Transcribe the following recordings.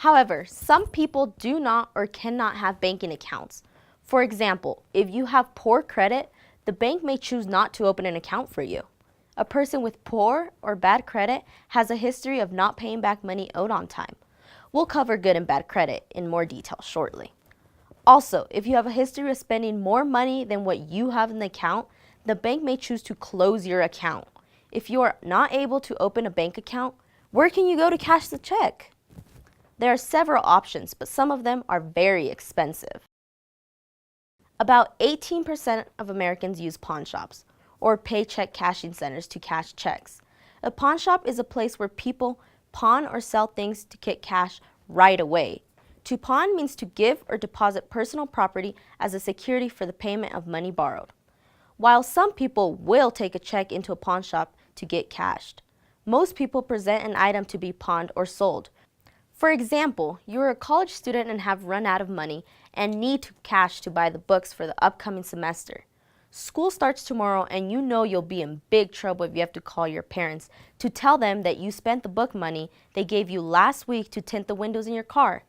However, some people do not or cannot have banking accounts. For example, if you have poor credit, the bank may choose not to open an account for you. A person with poor or bad credit has a history of not paying back money owed on time. We'll cover good and bad credit in more detail shortly. Also, if you have a history of spending more money than what you have in the account, the bank may choose to close your account. If you are not able to open a bank account, where can you go to cash the check? There are several options, but some of them are very expensive. About 18% of Americans use pawn shops, or paycheck cashing centers, to cash checks. A pawn shop is a place where people pawn or sell things to get cash right away. To pawn means to give or deposit personal property as a security for the payment of money borrowed. While some people will take a check into a pawn shop to get cashed, most people present an item to be pawned or sold. For example, you are a college student and have run out of money and need cash to buy the books for the upcoming semester. School starts tomorrow and you know you'll be in big trouble if you have to call your parents to tell them that you spent the book money they gave you last week to tint the windows in your car.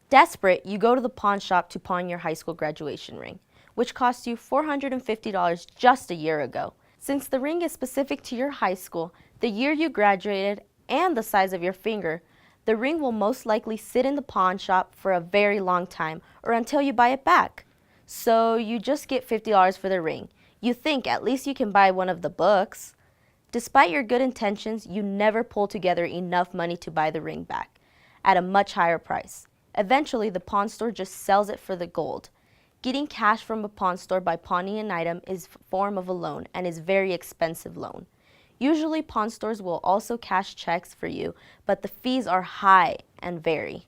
Desperate, you go to the pawn shop to pawn your high school graduation ring, which cost you $450 just a year ago. Since the ring is specific to your high school, the year you graduated, and the size of your finger, the ring will most likely sit in the pawn shop for a very long time or until you buy it back. So you just get $50 for the ring. You think at least you can buy one of the books. Despite your good intentions, you never pull together enough money to buy the ring back at a much higher price. Eventually, the pawn store just sells it for the gold. Getting cash from a pawn store by pawning an item is a form of a loan and is a very expensive loan. Usually, pawn stores will also cash checks for you, but the fees are high and vary.